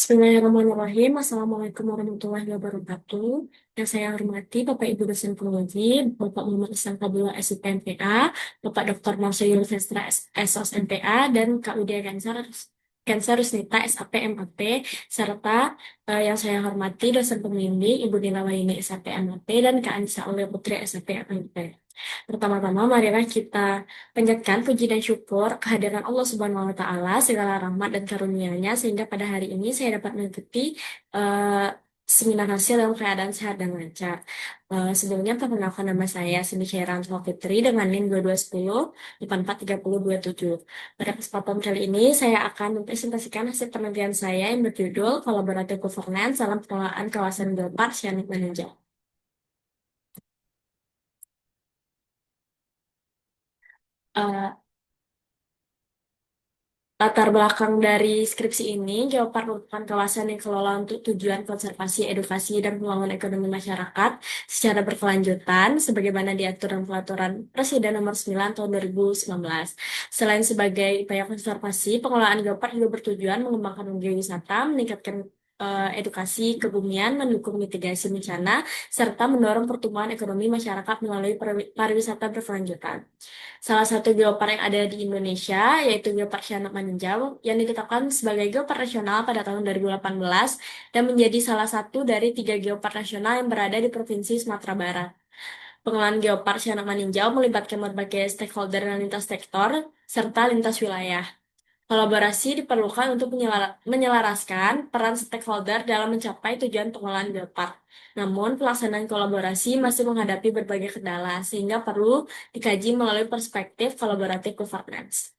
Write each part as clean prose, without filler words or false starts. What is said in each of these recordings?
Bismillahirrahmanirrahim. Assalamualaikum warahmatullahi wabarakatuh. Yang saya hormati Bapak Ibu dosen penguji, Bapak Muhammad Islam Kabula SIP MPA, Bapak Dr. Marsyul Vestra SOS MPA, dan Kak Widya Cancer Rusnita SAP MAP, serta yang saya hormati dosen pembimbing Ibu Nila Waini SAP MAP, dan Kak Anissa Aulia Putri SAP MAP. Pertama-tama, marilah kita panjatkan puji dan syukur kehadiran Allah Subhanahu wa Ta'ala, segala rahmat dan karunia-Nya, sehingga pada hari ini saya dapat mengikuti eh, seminar hasil dalam keadaan sehat dan lancar. Sebelumnya, perkenalkan nama saya Cindy Khairan Fitri dengan NIM 2210 843027. Pada kesempatan kali ini, saya akan mempresentasikan hasil penelitian saya yang berjudul Collaborative Governance dalam Pengelolaan Kawasan Geopark Sianik Manunjau. Eh, Latar belakang dari skripsi ini, Geopark merupakan kawasan yang kelola untuk tujuan konservasi, edukasi, dan pembangunan ekonomi masyarakat secara berkelanjutan, sebagaimana diatur dalam Peraturan Presiden Nomor 9 Tahun 2019. Selain sebagai upaya konservasi, pengelolaan Geopark juga bertujuan mengembangkan budaya wisata, meningkatkan edukasi kebumian, mendukung mitigasi bencana, serta mendorong pertumbuhan ekonomi masyarakat melalui pariwisata berkelanjutan. Salah satu geopark yang ada di Indonesia, yaitu Geopark Sianap Manunjau, yang ditetapkan sebagai geopark nasional pada tahun 2018 dan menjadi salah satu dari tiga geopark nasional yang berada di Provinsi Sumatera Barat. Pengelolaan geopark Sianap Manunjau melibatkan berbagai stakeholder dan lintas sektor, serta lintas wilayah. Kolaborasi diperlukan untuk menyelaraskan peran stakeholder dalam mencapai tujuan pengelolaan geopark. Namun, pelaksanaan kolaborasi masih menghadapi berbagai kendala, sehingga perlu dikaji melalui perspektif collaborative governance.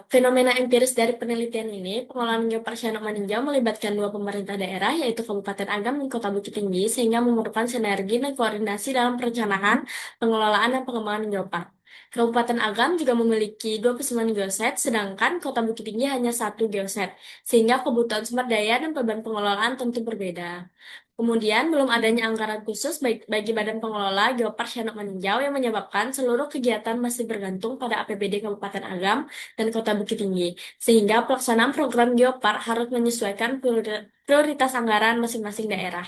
Fenomena empiris dari penelitian ini, pengelolaan geopark Sianok Maninjau melibatkan dua pemerintah daerah, yaitu Kabupaten Agam dan Kota Bukit Tinggi, sehingga memerlukan sinergi dan koordinasi dalam perencanaan, pengelolaan, dan pengembangan geopark. Kabupaten Agam juga memiliki 29 geoset, sedangkan Kota Bukit Tinggi hanya satu geoset, sehingga kebutuhan sumber daya dan beban pengelolaan tentu berbeda. Kemudian, belum adanya anggaran khusus bagi Badan Pengelola Geopark Sianok Maninjau yang menyebabkan seluruh kegiatan masih bergantung pada APBD Kabupaten Agam dan Kota Bukit Tinggi, sehingga pelaksanaan program Geopark harus menyesuaikan prioritas anggaran masing-masing daerah.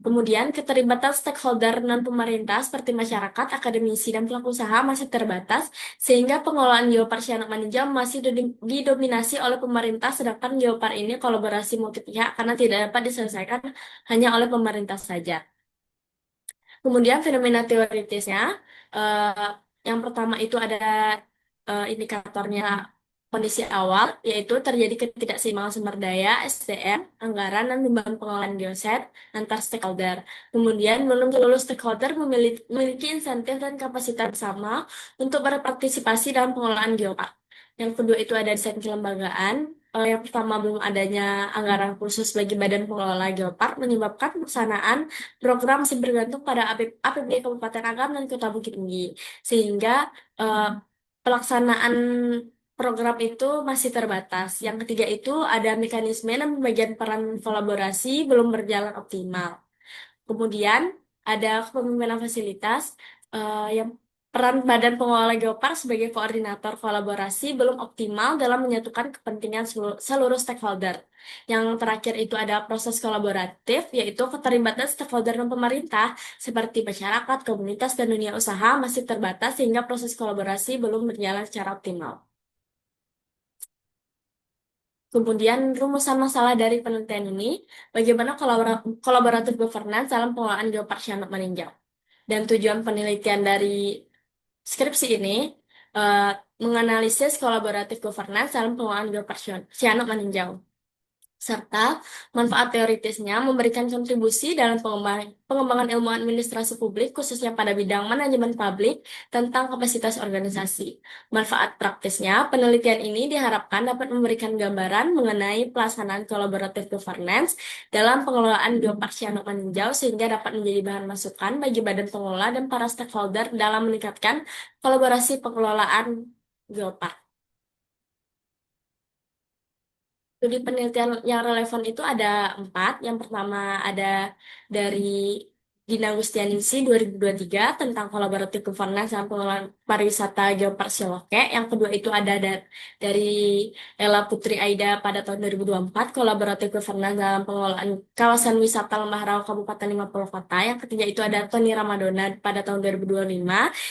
Kemudian, keterlibatan stakeholder non-pemerintah seperti masyarakat, akademisi, dan pelaku usaha masih terbatas, sehingga pengelolaan Geopark Sianok Maninjau masih didominasi oleh pemerintah, sedangkan Geopark ini kolaborasi multi pihak karena tidak dapat diselesaikan hanya oleh pemerintah saja. Kemudian fenomena teoritisnya, eh, yang pertama itu ada indikatornya kondisi awal, yaitu terjadi ketidakseimbangan sumber daya, SDM, anggaran, dan beban pengelolaan geoset antar stakeholder. Kemudian, belum seluruh stakeholder memiliki insentif dan kapasitas sama untuk berpartisipasi dalam pengelolaan geopark. Yang kedua itu ada desain kelembagaan. Yang pertama, belum adanya anggaran khusus bagi badan pengelola geopark menyebabkan pelaksanaan program masih bergantung pada APBD Kabupaten Agam dan Kota Bukit Tinggi, sehingga eh, pelaksanaan program itu masih terbatas. Yang ketiga itu ada mekanisme dan pembagian peran kolaborasi belum berjalan optimal. Kemudian ada kepemimpinan fasilitas yang peran Badan Pengelola Geopark sebagai koordinator kolaborasi belum optimal dalam menyatukan kepentingan seluruh stakeholder. Yang terakhir itu ada proses kolaboratif, yaitu keterlibatan stakeholder dan pemerintah seperti masyarakat, komunitas, dan dunia usaha masih terbatas sehingga proses kolaborasi belum berjalan secara optimal. Kemudian rumusan masalah dari penelitian ini, bagaimana kolaboratif governance dalam pengelolaan geopark Sianok Maninjau. Dan tujuan penelitian dari skripsi ini eh, menganalisis kolaboratif governance dalam pengelolaan geopark Sianok Maninjau, serta manfaat teoritisnya memberikan kontribusi dalam pengembangan ilmu administrasi publik, khususnya pada bidang manajemen publik tentang kapasitas organisasi. Manfaat praktisnya, penelitian ini diharapkan dapat memberikan gambaran mengenai pelaksanaan collaborative governance dalam pengelolaan geopark Sianok Maninjau, sehingga dapat menjadi bahan masukan bagi badan pengelola dan para stakeholder dalam meningkatkan kolaborasi pengelolaan geopark. Studi penelitian yang relevan itu ada empat. Yang pertama ada dari Dina Gustianisi 2023 tentang kolaboratif governance dan pengelolaan pariwisata Geopark Siloke. Yang kedua itu ada dari Ella Putri Aida pada tahun 2024, kolaboratif governance dalam pengelolaan kawasan wisata Lembah Rawa Kabupaten 50 Kota. Yang ketiga itu ada Tony Ramadona pada tahun 2025,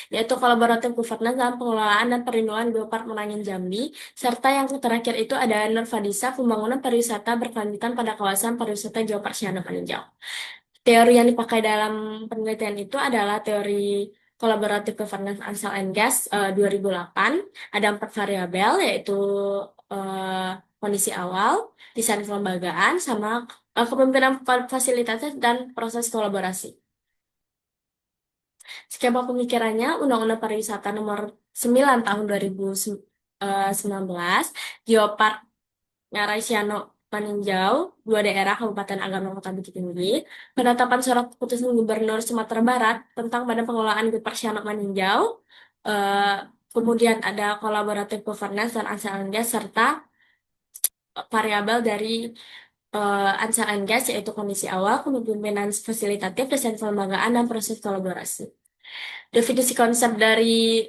yaitu kolaboratif governance dalam pengelolaan dan perlindungan Geopark Menangin Jambi. Serta yang terakhir itu ada Nurfadisa, pembangunan pariwisata berkelanjutan pada kawasan pariwisata Geopark Sianuk Meninjau. Teori yang dipakai dalam penelitian itu adalah teori Collaborative Governance Ansel and Gas 2008. Ada 4 variabel, yaitu eh, kondisi awal, desain kelembagaan, sama kepemimpinan fasilitatif dan proses kolaborasi. Skema pemikirannya, Undang-Undang Pariwisata Nomor 9 Tahun 2019, Geopark Ngarai Siano Paninjau, 2 daerah Kabupaten Agam dan Kota Bukit Tinggi, penetapan surat keputusan Gubernur Sumatera Barat tentang Badan Pengelolaan Geopark Siano Paninjau, eh, kemudian ada kolaboratif governance dan ansel and gas, serta variabel dari ansel and gas, yaitu kondisi awal, kepemimpinan fasilitatif, desain kelembagaan, dan proses kolaborasi. Definisi konsep dari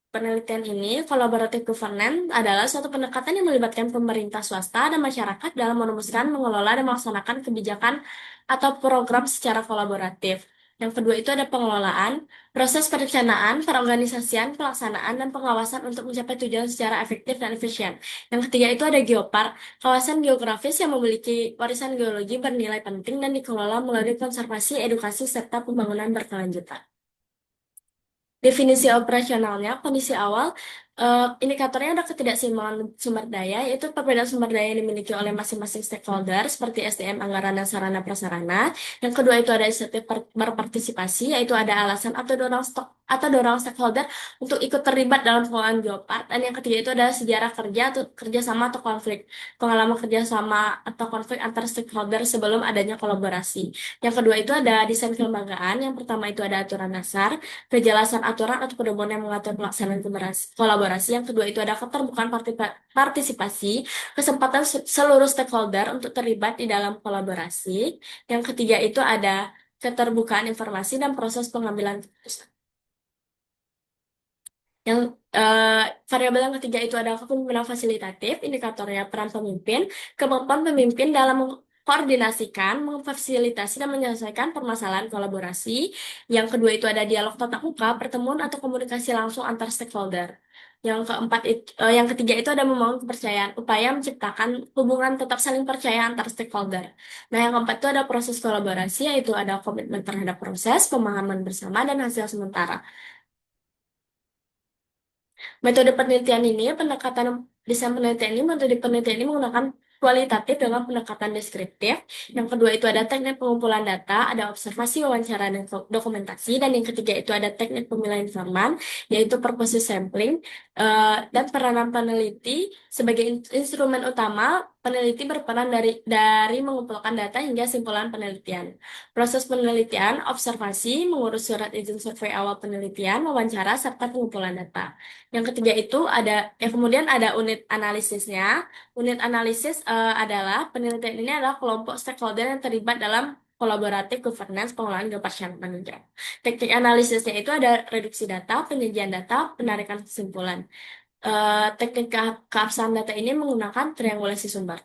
penelitian ini, collaborative governance adalah suatu pendekatan yang melibatkan pemerintah swasta dan masyarakat dalam merumuskan, mengelola, dan melaksanakan kebijakan atau program secara kolaboratif. Yang kedua itu ada pengelolaan, proses perencanaan, perorganisasian, pelaksanaan, dan pengawasan untuk mencapai tujuan secara efektif dan efisien. Yang ketiga itu ada geopark, kawasan geografis yang memiliki warisan geologi bernilai penting dan dikelola melalui konservasi, edukasi, serta pembangunan berkelanjutan. Definisi operasionalnya, kondisi awal, indikatornya ada ketidakseimbangan sumber daya, yaitu perbedaan sumber daya yang dimiliki oleh masing-masing stakeholder, seperti SDM, anggaran, dan sarana prasarana. Yang kedua itu ada insentif berpartisipasi, yaitu ada alasan atau dorong stakeholder untuk ikut terlibat dalam pengelolaan geopark. Dan yang ketiga itu ada sejarah kerja atau kerjasama atau konflik, pengalaman kerjasama atau konflik antar stakeholder sebelum adanya kolaborasi. Yang kedua itu ada desain kelembagaan. Yang pertama itu ada aturan dasar, kejelasan aturan atau pedoman yang mengatur pelaksanaan kolaborasi. Yang kedua itu ada keterbukaan partisipasi, kesempatan seluruh stakeholder untuk terlibat di dalam kolaborasi. Yang ketiga itu ada keterbukaan informasi dan proses pengambilan keputusan. Yang eh, variabel yang ketiga itu adalah kepemimpinan fasilitatif, indikatornya peran pemimpin, kemampuan pemimpin dalam mengkoordinasikan, memfasilitasi, dan menyelesaikan permasalahan kolaborasi. Yang kedua itu ada dialog tatap muka, pertemuan atau komunikasi langsung antar stakeholder. Yang ketiga itu ada membangun kepercayaan, upaya menciptakan hubungan tetap saling percaya antar stakeholder. Nah, yang keempat itu ada proses kolaborasi, yaitu ada komitmen terhadap proses, pemahaman bersama, dan hasil sementara. Metode penelitian ini, metode penelitian ini menggunakan kualitatif dengan pendekatan deskriptif. Yang kedua itu ada teknik pengumpulan data, ada observasi, wawancara, dan dokumentasi. Dan yang ketiga itu ada teknik pemilihan informan, yaitu purpose sampling. Dan peranan peneliti sebagai instrumen utama, peneliti berperan dari mengumpulkan data hingga simpulan penelitian. Proses penelitian, observasi, mengurus surat izin survei awal penelitian, wawancara, serta pengumpulan data. Yang ketiga itu kemudian ada unit analisisnya. Unit analisis adalah penelitian ini adalah kelompok stakeholder yang terlibat dalam kolaboratif governance pengelolaan geopark manajemen. Teknik analisisnya itu ada reduksi data, penyajian data, penarikan kesimpulan. Teknik keabsahan data ini menggunakan triangulasi sumber.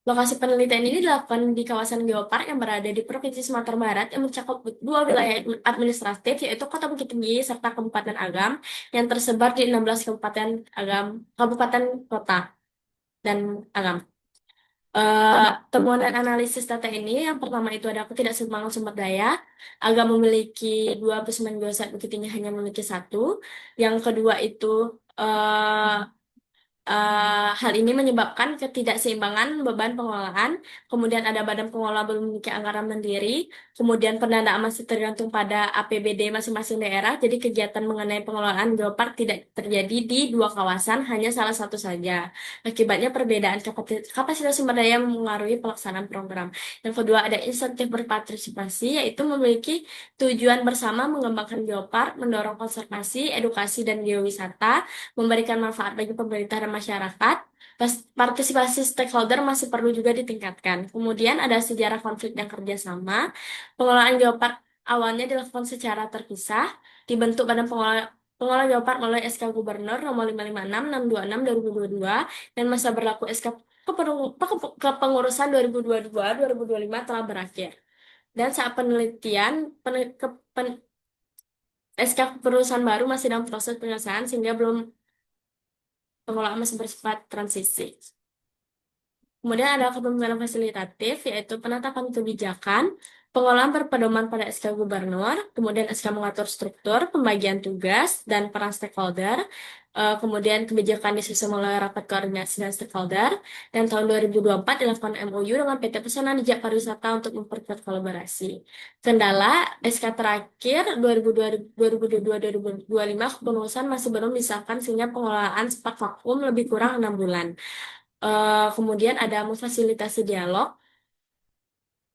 Lokasi penelitian ini dilakukan di kawasan geopark yang berada di Provinsi Sumatera Barat yang mencakup 2 wilayah administratif, yaitu Kota Bukit Tinggi serta Kabupaten Agam, yang tersebar di 16 kabupaten kota dan Agam. Temuan dan analisis data ini, yang pertama itu ada ketidakseimbangan sumber daya. Agam memiliki 29 geoset, Bukit Tinggi hanya memiliki 1. Yang kedua itu hal ini menyebabkan ketidakseimbangan beban pengelolaan. Kemudian ada badan pengelola belum memiliki anggaran mandiri. Kemudian pendanaan masih tergantung pada APBD masing-masing daerah. Jadi kegiatan mengenai pengelolaan geopark tidak terjadi di 2 kawasan, hanya salah satu saja. Akibatnya perbedaan kapasitas sumber daya mengaruhi pelaksanaan program. Yang kedua ada insentif berpartisipasi, yaitu memiliki tujuan bersama mengembangkan geopark, mendorong konservasi, edukasi, dan geowisata, memberikan manfaat bagi pemerintah dan masyarakat, partisipasi stakeholder masih perlu juga ditingkatkan. Kemudian ada sejarah konflik dan kerjasama. Pengelolaan geopark awalnya dilakukan secara terpisah, dibentuk Badan Pengelola Geopark melalui SK Gubernur nomor 556 626 2022 dan masa berlaku SK Kepengurusan 2022-2025 telah berakhir. Dan saat penelitian, SK kepengurusan baru masih dalam proses penyelesaian sehingga belum pengelolaan masih bersifat transisi. Kemudian ada kepemimpinan fasilitatif, yaitu penetapan kebijakan, pengelolaan berpedoman pada SK Gubernur, kemudian SK mengatur struktur, pembagian tugas, dan peran stakeholder, kemudian kebijakan disusun melalui rapat koordinasi dan stakeholder, dan tahun 2024 dilakukan MOU dengan PT Pesona Jejak Pariwisata untuk memperkuat kolaborasi. Kendala, SK terakhir 2022-2025 kepengurusan masih belum disahkan sehingga pengelolaan sempat vakum lebih kurang 6 bulan. Kemudian ada memfasilitasi dialog.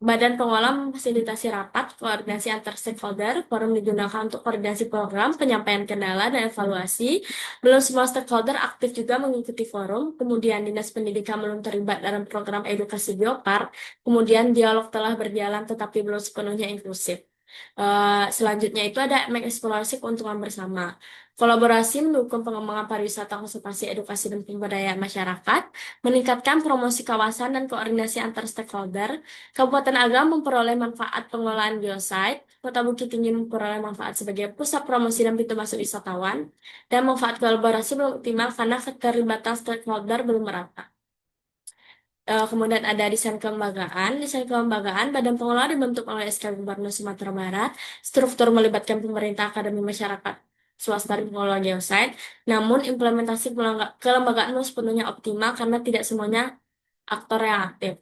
Badan pengelola memfasilitasi rapat, koordinasi antar stakeholder, forum digunakan untuk koordinasi program, penyampaian kendala, dan evaluasi. Belum semua stakeholder aktif juga mengikuti forum, kemudian Dinas Pendidikan belum terlibat dalam program edukasi Geopark, kemudian dialog telah berjalan tetapi belum sepenuhnya inklusif. Selanjutnya itu ada mengeksplorasi keuntungan bersama. Kolaborasi mendukung pengembangan pariwisata, konservasi, edukasi, dan pemberdayaan masyarakat, meningkatkan promosi kawasan dan koordinasi antar stakeholder. Kabupaten Agam memperoleh manfaat pengelolaan geosite, Kota Bukit Tinggi memperoleh manfaat sebagai pusat promosi dan pintu masuk wisatawan, dan manfaat kolaborasi belum optimal karena keterlibatan stakeholder belum merata. Kemudian ada desain kelembagaan. Desain kelembagaan, Badan Pengelola dibentuk oleh SK Gubernur Sumatera Barat. Struktur melibatkan pemerintah, akademi, masyarakat, swasta, dan pengelola geosite. Namun, implementasi kelembagaan belum sepenuhnya optimal karena tidak semuanya aktor yang aktif.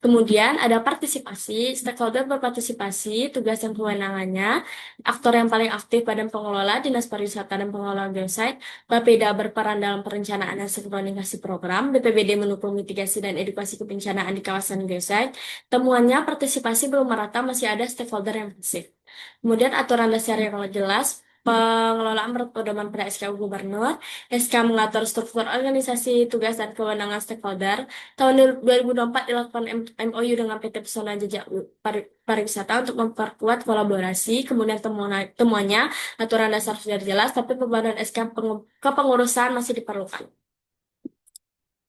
Kemudian ada partisipasi, stakeholder berpartisipasi, tugas dan kewenangannya. Aktor yang paling aktif Badan Pengelola, Dinas Pariwisata dan Pengelola Geosite. Bapeda berperan dalam perencanaan dan sinkronisasi program. BPBD mendukung mitigasi dan edukasi kebencanaan di kawasan geosite. Temuannya partisipasi belum merata, masih ada stakeholder yang pasif. Kemudian aturan dasar yang jelas, pengelolaan berpedoman pada SK Gubernur, SK mengatur struktur organisasi, tugas, dan kewenangan stakeholder. Tahun 2024 dilakukan MOU dengan PT Pesona Jejak Pariwisata untuk memperkuat kolaborasi. Kemudian temuannya, aturan dasar sudah jelas, tapi pembaruan SK kepengurusan masih diperlukan.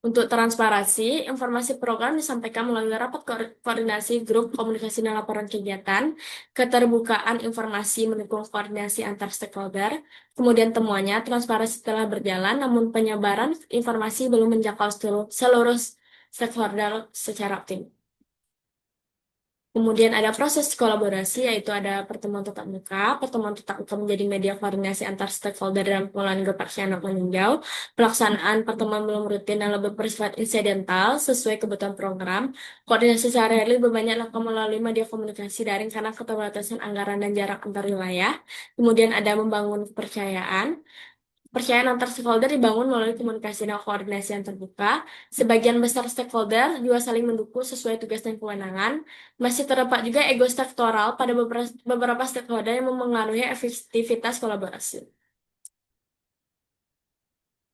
Untuk transparansi, informasi program disampaikan melalui rapat koordinasi grup komunikasi dan laporan kegiatan, keterbukaan informasi mendukung koordinasi antar stakeholder, kemudian temuannya, transparansi telah berjalan, namun penyebaran informasi belum menjangkau seluruh stakeholder secara optimal. Kemudian ada proses kolaborasi, yaitu ada pertemuan tatap muka. Pertemuan tatap muka menjadi media koordinasi antar stakeholder dalam pengelolaan geopark Sianok meninjau. Pelaksanaan pertemuan belum rutin dan lebih bersifat insidental sesuai kebutuhan program. Koordinasi sehari-hari lebih banyak dilakukan melalui media komunikasi daring karena keterbatasan anggaran dan jarak antar wilayah. Kemudian ada membangun kepercayaan. Percayaan antar stakeholder dibangun melalui komunikasi dan koordinasi yang terbuka. Sebagian besar stakeholder juga saling mendukung sesuai tugas dan kewenangan. Masih terdapat juga ego sektoral pada beberapa stakeholder yang memengaruhi efektivitas kolaborasi.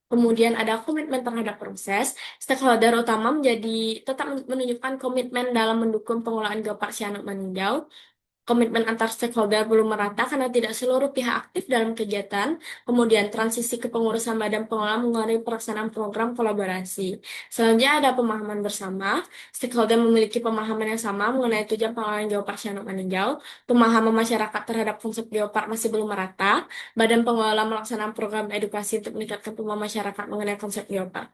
Kemudian ada komitmen terhadap proses. Stakeholder utama tetap menunjukkan komitmen dalam mendukung pengelolaan geopark Sianok meninjau. Komitmen antar stakeholder belum merata karena tidak seluruh pihak aktif dalam kegiatan. Kemudian transisi kepengurusan Badan Pengelola mengenai pelaksanaan program kolaborasi. Selanjutnya ada pemahaman bersama. Stakeholder memiliki pemahaman yang sama mengenai tujuan pengelolaan geopark Sianok meninjau. Pemahaman masyarakat terhadap konsep geopark masih belum merata. Badan Pengelola melaksanakan program edukasi untuk meningkatkan pemahaman masyarakat mengenai konsep geopark.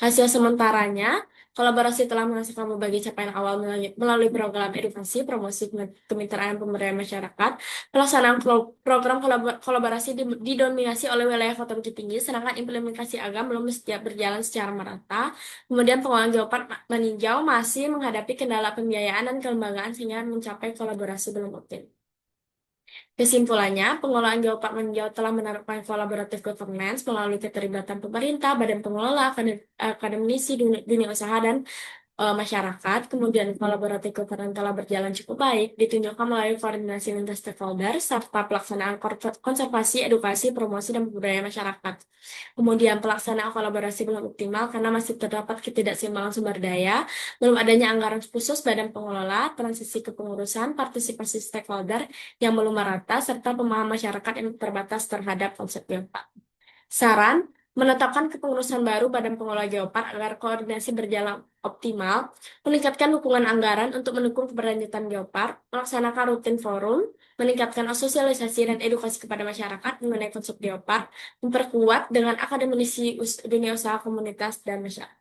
Hasil sementaranya, kolaborasi telah menghasilkan berbagai capaian awal melalui program edukasi, promosi kemitraan pemberdayaan masyarakat. Pelaksanaan program kolaborasi didominasi oleh wilayah Kota Bukit Tinggi, sedangkan implementasi agam belum berjalan secara merata. Kemudian pengelolaan geopark meninjau masih menghadapi kendala pembiayaan dan kelembagaan sehingga mencapai kolaborasi belum optimal. Kesimpulannya, pengelolaan geopark meninjau telah menerapkan collaborative governance melalui keterlibatan pemerintah, badan pengelola, akademisi, dunia usaha, dan masyarakat, kemudian kolaboratif governance telah berjalan cukup baik, ditunjukkan melalui koordinasi lintas stakeholder, serta pelaksanaan konservasi, edukasi, promosi, dan budaya masyarakat. Kemudian pelaksanaan kolaborasi belum optimal karena masih terdapat ketidakseimbangan sumber daya, belum adanya anggaran khusus badan pengelola, transisi kepengurusan, partisipasi stakeholder yang belum merata, serta pemahaman masyarakat yang terbatas terhadap konsep geopark. Saran, menetapkan kepengurusan baru Badan Pengelola Geopark agar koordinasi berjalan optimal, meningkatkan dukungan anggaran untuk mendukung keberlanjutan geopark, melaksanakan rutin forum, meningkatkan sosialisasi dan edukasi kepada masyarakat mengenai konsep geopark, memperkuat dengan akademisi dunia usaha komunitas dan masyarakat.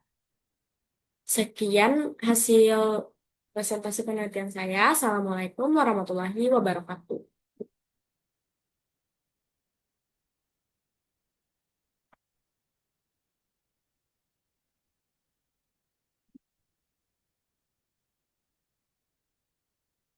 Sekian hasil presentasi penelitian saya. Assalamualaikum warahmatullahi wabarakatuh.